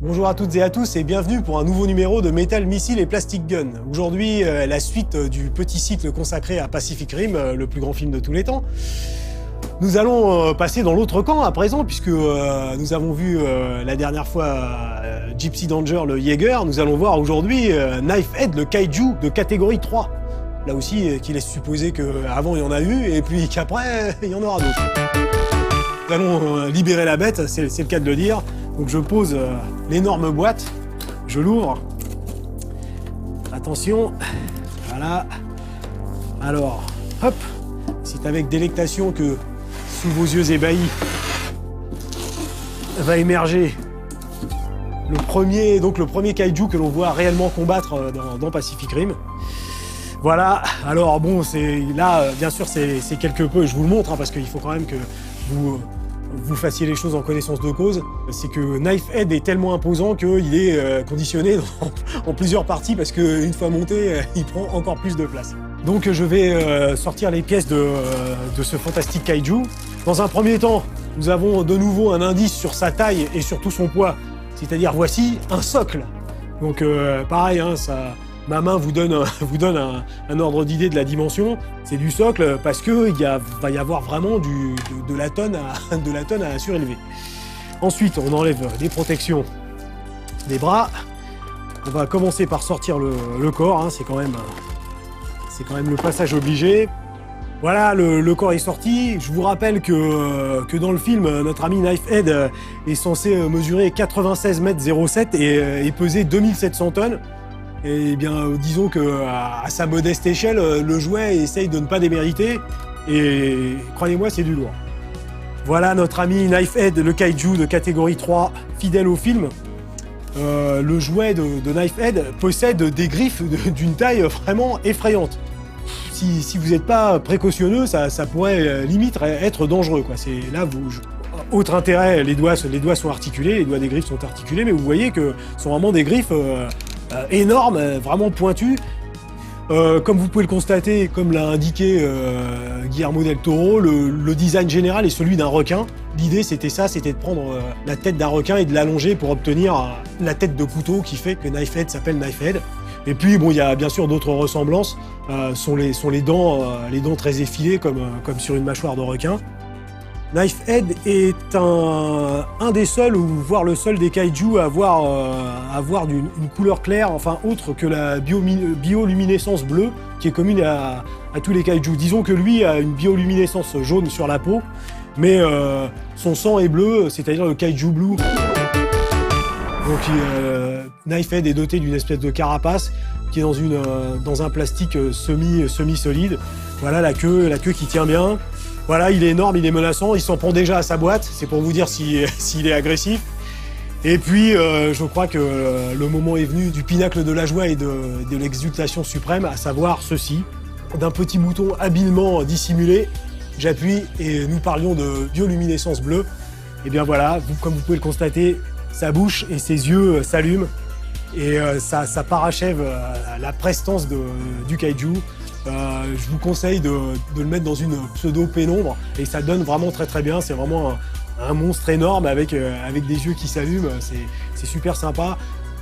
Bonjour à toutes et à tous et bienvenue pour un nouveau numéro de Metal Missile et Plastic Gun. Aujourd'hui, la suite du petit cycle consacré à Pacific Rim, le plus grand film de tous les temps. Nous allons passer dans l'autre camp à présent, puisque nous avons vu la dernière fois Gypsy Danger, le Jaeger. Nous allons voir aujourd'hui Knifehead, le kaiju de catégorie 3. Là aussi, qui laisse supposer qu'avant il y en a eu, et puis qu'après, il y en aura d'autres. Nous allons libérer la bête, c'est le cas de le dire. Donc je pose l'énorme boîte, je l'ouvre. Attention, voilà. Alors, hop, c'est avec délectation que, sous vos yeux ébahis, va émerger le premier kaiju que l'on voit réellement combattre dans Pacific Rim. Voilà, alors bon, là, bien sûr, c'est quelque peu, je vous le montre, hein, parce qu'il faut quand même que vous fassiez les choses en connaissance de cause. C'est que Knifehead est tellement imposant qu'il est conditionné en plusieurs parties, parce qu'une fois monté, il prend encore plus de place. Donc je vais sortir les pièces de ce fantastique kaiju. Dans un premier temps, nous avons de nouveau un indice sur sa taille et surtout son poids. C'est-à-dire, voici un socle. Donc pareil, hein, ma main vous donne un ordre d'idée de la dimension. C'est du socle parce qu'il va y avoir vraiment de la tonne à surélever. Ensuite, on enlève les protections des bras. On va commencer par sortir le corps, hein, c'est quand même le passage obligé. Voilà, le corps est sorti. Je vous rappelle que dans le film, notre ami Knifehead est censé mesurer 96 mètres 07 et peser 2700 tonnes. Et bien, disons qu'à sa modeste échelle, le jouet essaye de ne pas démériter. Et croyez-moi, c'est du lourd. Voilà notre ami Knifehead, le kaiju de catégorie 3, fidèle au film. Le jouet de Knifehead possède des griffes d'une taille vraiment effrayante. Si vous n'êtes pas précautionneux, ça pourrait limite être dangereux, quoi. Autre intérêt, les doigts sont articulés, les doigts des griffes sont articulés, mais vous voyez que ce sont vraiment des griffes énormes, vraiment pointues. Comme vous pouvez le constater, comme l'a indiqué Guillermo del Toro, le design général est celui d'un requin. L'idée c'était de prendre la tête d'un requin et de l'allonger pour obtenir la tête de couteau qui fait que Knifehead s'appelle Knifehead. Et puis bon, il y a bien sûr d'autres ressemblances, sont les dents très effilées comme sur une mâchoire de requin. Knifehead est un des seuls, ou voire le seul des kaiju à avoir une couleur claire, enfin autre que la bioluminescence bleue, qui est commune à tous les kaiju. Disons que lui a une bioluminescence jaune sur la peau, mais son sang est bleu, c'est-à-dire le kaiju blue. Donc Knifehead est doté d'une espèce de carapace qui est dans un plastique semi-solide. Voilà la queue qui tient bien. Voilà, il est énorme, il est menaçant, il s'en prend déjà à sa boîte, c'est pour vous dire s'il est agressif. Et puis, je crois que le moment est venu du pinacle de la joie et de l'exultation suprême, à savoir ceci. D'un petit bouton habilement dissimulé, j'appuie et nous parlions de bioluminescence bleue. Et bien voilà, comme vous pouvez le constater, sa bouche et ses yeux s'allument et ça parachève la prestance du kaiju. Je vous conseille de le mettre dans une pseudo-pénombre et ça donne vraiment très très bien. C'est vraiment un monstre énorme avec des yeux qui s'allument. C'est super sympa.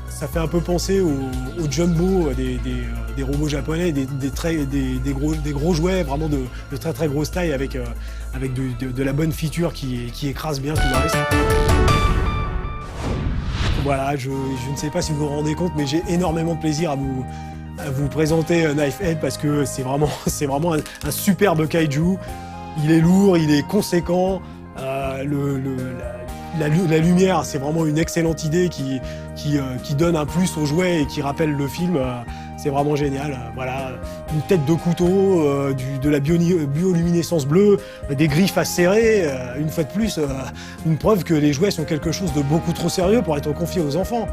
Ça fait un peu penser aux jumbo des robots japonais, des gros jouets vraiment de très très grosse taille avec de la bonne feature qui écrase bien tout le reste. Voilà, je ne sais pas si vous vous rendez compte, mais j'ai énormément de plaisir à vous présenter Knifehead parce que c'est vraiment un superbe kaiju. Il est lourd, il est conséquent. La lumière, c'est vraiment une excellente idée qui donne un plus au jouet et qui rappelle le film. C'est vraiment génial. Voilà, une tête de couteau, de la bioluminescence bleue, des griffes acérées. Une fois de plus, une preuve que les jouets sont quelque chose de beaucoup trop sérieux pour être confiés aux enfants.